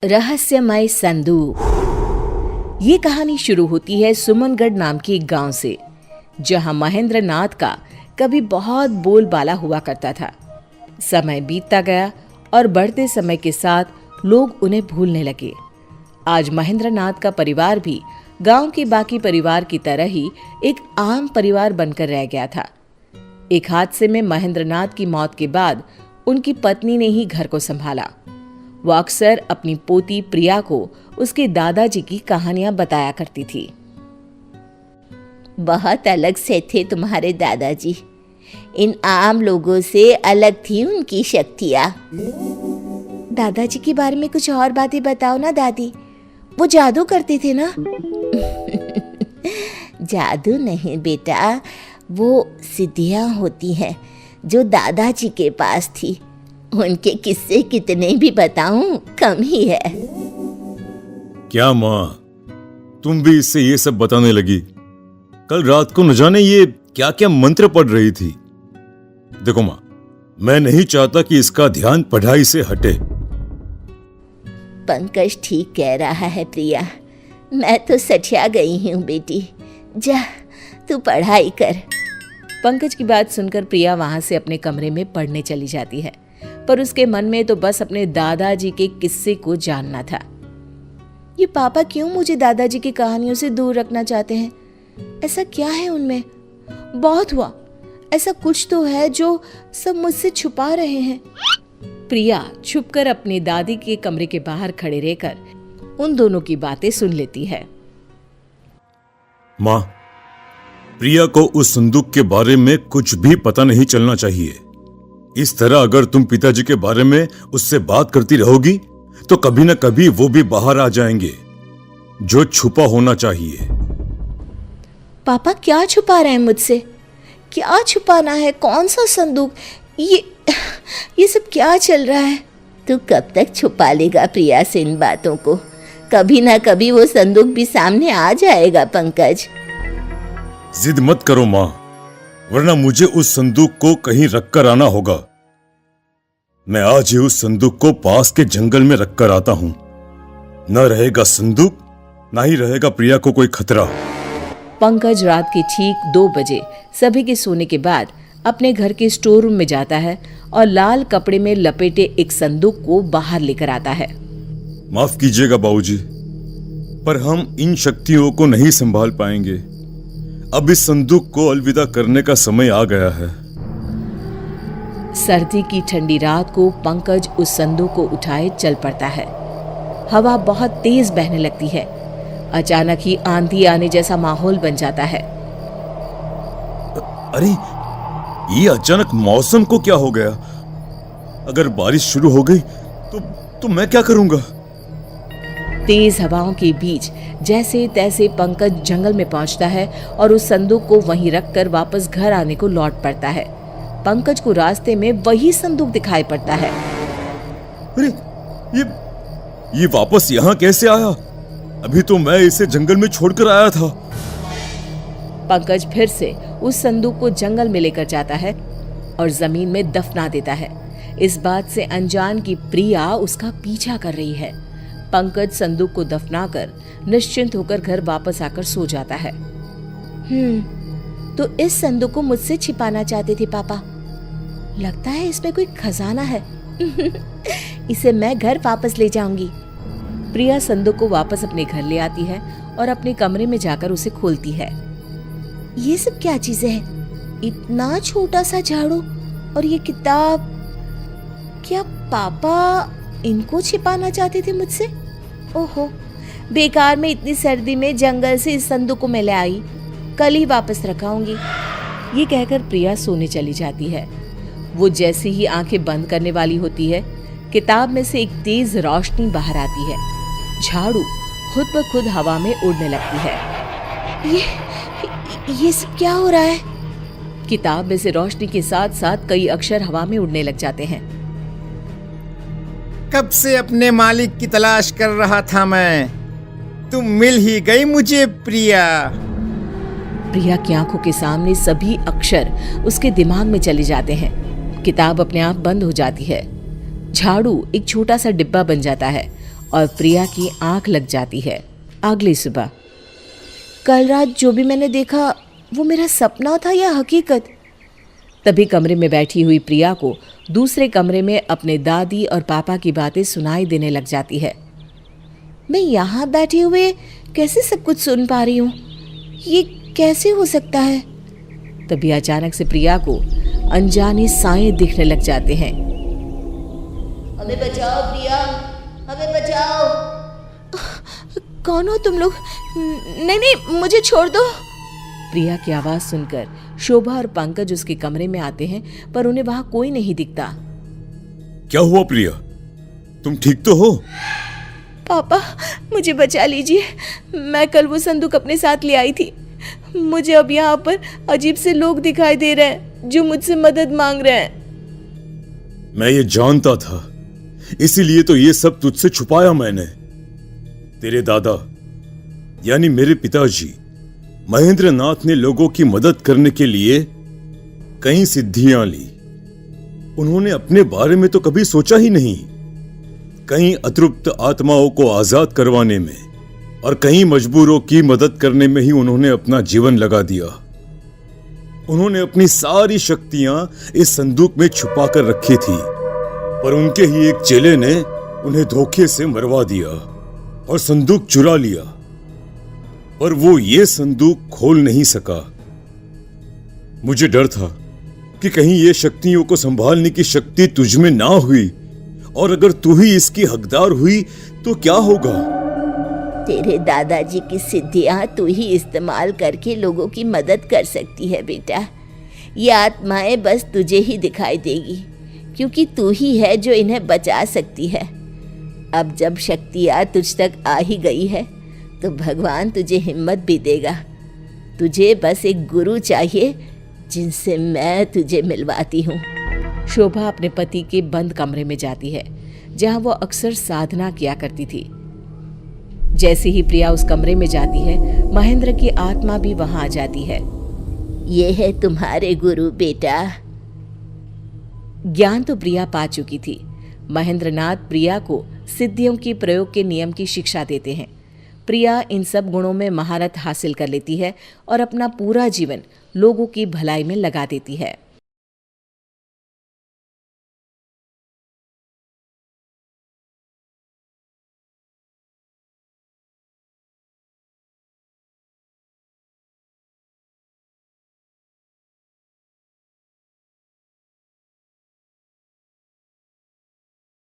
रहस्यमय संदूक। ये कहानी शुरू होती है सुमनगढ़ नाम के एक गांव से, जहां महेंद्र नाथ का कभी बहुत बोलबाला हुआ करता था। समय बीतता गया और बढ़ते समय के साथ लोग उन्हें भूलने लगे। आज महेंद्र नाथ का परिवार भी गांव के बाकी परिवार की तरह ही एक आम परिवार बनकर रह गया था। एक हादसे में महेंद्र नाथ की मौत के बाद उनकी पत्नी ने ही घर को संभाला। वो अक्सर अपनी पोती प्रिया को उसके दादाजी की कहानियां बताया करती थी। बहुत अलग से थे तुम्हारे दादाजी। इन आम लोगों से अलग थी उनकी शक्तियाँ। दादाजी के बारे में कुछ और बातें बताओ ना दादी। वो जादू करते थे ना? जादू नहीं बेटा, वो सिद्धियाँ होती हैं जो दादाजी के पास थी। उनके किस्से कितने भी बताऊं कम ही है। क्या माँ, तुम भी इससे ये सब बताने लगी? कल रात को न जाने ये क्या क्या मंत्र पढ़ रही थी। देखो माँ, मैं नहीं चाहता कि इसका ध्यान पढ़ाई से हटे। पंकज ठीक कह रहा है प्रिया, मैं तो सठिया गई हूँ बेटी। जा तू पढ़ाई कर। पंकज की बात सुनकर प्रिया वहां से अपने कमरे में पढ़ने चली जाती है, पर उसके मन में तो बस अपने दादाजी के किस्से को जानना था। ये पापा क्यों मुझे दादाजी की कहानियों से दूर रखना चाहते हैं? ऐसा क्या है उनमें? बहुत हुआ, ऐसा कुछ तो है जो सब मुझसे छुपा रहे हैं। प्रिया छुपकर अपनी दादी के कमरे के बाहर खड़े रहकर उन दोनों की बातें सुन लेती है। माँ, प्रिया को उस संदूक के बारे में कुछ भी पता नहीं चलना चाहिए। इस तरह अगर तुम पिताजी के बारे में उससे बात करती रहोगी तो कभी न कभी वो भी बाहर आ जाएंगे। जो छुपा होना चाहिए। पापा क्या छुपा रहे हैं मुझसे? क्या छुपाना है? कौन सा संदूक? ये सब क्या चल रहा है? तू कब तक छुपा लेगा प्रिया से इन बातों को? कभी ना कभी वो संदूक भी सामने आ जाएगा पंकज। जिद मत करो माँ, वरना मुझे उस संदूक को कहीं रखकर आना होगा। मैं आज ही उस संदूक को पास के जंगल में रखकर आता हूं। न रहेगा संदूक, ना ही रहेगा प्रिया को कोई खतरा। पंकज रात के ठीक 2 बजे सभी के सोने के बाद अपने घर के स्टोर रूम में जाता है और लाल कपड़े में लपेटे एक संदूक को बाहर लेकर आता है। माफ कीजिएगा बाबूजी, पर हम इन शक्तियों को नहीं संभाल पाएंगे। अब इस संदूक को अलविदा करने का समय आ गया है। सर्दी की ठंडी रात को पंकज उस संदूक को उठाए चल पड़ता है। हवा बहुत तेज बहने लगती है। अचानक ही आंधी आने जैसा माहौल बन जाता है। अरे, ये अचानक मौसम को क्या हो गया? अगर बारिश शुरू हो गई तो मैं क्या करूंगा? तेज हवाओं के बीच जैसे तैसे पंकज जंगल में पहुंचता है और उस संदूक को वहीं रखकर वापस घर आने को लौट पड़ता है। पंकज को रास्ते में वही संदूक दिखाई पड़ता है। अरे, ये वापस यहाँ कैसे आया? अभी तो मैं इसे जंगल में छोड़कर आया था। पंकज फिर से उस संदूक को जंगल में लेकर जाता है और जमीन में दफना देता है। इस बात से अनजान की प्रिया उसका पीछा कर रही है। पंकज संदूक को दफनाकर निश्चिंत होकर घर वापस आकर सो जाता है। तो इस संदूक को मुझसे छिपाना चाहते थे पापा। लगता है इसमें कोई खजाना है। इसे मैं घर वापस ले जाऊंगी। प्रिया संदूक को वापस अपने घर ले आती है और अपने कमरे में जाकर उसे खोलती है। ये सब क्या चीजें हैं? इतना छोटा सा झाड़ू और ये किताब। क्या पापा इनको छिपाना चाहते थे मुझसे? ओहो, बेकार में इतनी सर्दी में जंगल से इस संदूक को मैं ले आई। कल ही वापस रखाऊंगी। ये कहकर प्रिया सोने चली जाती है। वो जैसे ही आंखें बंद करने वाली होती है, किताब में से एक तेज रोशनी बाहर आती है। झाड़ू खुद ब खुद हवा में उड़ने लगती है। ये सब क्या हो रहा है? किताब में से रोशनी के साथ साथ कई अक्षर हवा में उड़ने लग जाते हैं। कब से अपने मालिक की तलाश कर रहा था मैं। तुम मिल ही गई मुझे प्रिया। प्रिया की आंखों के सामने सभी अक्षर उसके दिमाग में चले जाते हैं। किताब अपने आप बंद हो जाती है। झाड़ू एक छोटा सा डिब्बा बन जाता है और प्रिया की आंख लग जाती है। अगली सुबह। कल रात जो भी मैंने देखा वो मेरा सपना था या हकीकत? तभी कमरे में बैठी हुई प्रिया को दूसरे कमरे में अपने दादी और पापा की बातें सुनाई देने लग जाती है। मैं यहाँ बैठे हुए कैसे सब कुछ सुन पा रही हूँ? ये कैसे हो सकता है? तभी अचानक से प्रिया को अनजाने साए दिखने लग जाते हैं। हमें बचाओ प्रिया, हमें बचाओ। कौन हो तुम लोग? नहीं नहीं, मुझे छोड़ दो। प्रिया की आवाज सुनकर शोभा और पंकज उसके कमरे में आते हैं, पर उन्हें वहां कोई नहीं दिखता। क्या हुआ प्रिया, तुम ठीक तो हो? पापा, मुझे बचा लीजिए। मैं कल वो संदूक अपने साथ ले आई थी। मुझे अब यहाँ पर अजीब से लोग दिखाई दे रहे हैं जो मुझसे मदद मांग रहे हैं। मैं ये जानता था, इसीलिए तो ये सब तुझसे छुपाया मैंने। तेरे दादा यानी मेरे पिताजी महेंद्र नाथ ने लोगों की मदद करने के लिए कई सिद्धियां ली। उन्होंने अपने बारे में तो कभी सोचा ही नहीं। कई अतृप्त आत्माओं को आजाद करवाने में और कई मजबूरों की मदद करने में ही उन्होंने अपना जीवन लगा दिया। उन्होंने अपनी सारी शक्तियां इस संदूक में छुपा कर रखी थी, पर उनके ही एक चेले ने उन्हें धोखे से मरवा दिया और संदूक चुरा लिया। पर वो ये संदूक खोल नहीं सका। मुझे डर था कि कहीं ये शक्तियों को संभालने की शक्ति तुझ में ना हुई, और अगर तू ही इसकी हकदार हुई तो क्या होगा? तेरे दादाजी की सिद्धियां तू ही इस्तेमाल करके लोगों की मदद कर सकती है बेटा। ये आत्माएं बस तुझे ही दिखाई देगी, क्योंकि तू ही है जो इन्हें बचा सकती है। अब जब शक्तियां तुझ तक आ ही गई है तो भगवान तुझे हिम्मत भी देगा। तुझे बस एक गुरु चाहिए जिनसे मैं तुझे मिलवाती हूँ। शोभा अपने पति के बंद कमरे में जाती है, जहां वो अक्सर साधना किया करती थी। जैसे ही प्रिया उस कमरे में जाती है, महेंद्र की आत्मा भी वहां आ जाती है। ये है तुम्हारे गुरु बेटा। ज्ञान तो प्रिया पा चुकी थी। महेंद्र नाथ प्रिया को सिद्धियों के प्रयोग के नियम की शिक्षा देते हैं। प्रिया इन सब गुणों में महारत हासिल कर लेती है और अपना पूरा जीवन लोगों की भलाई में लगा देती है।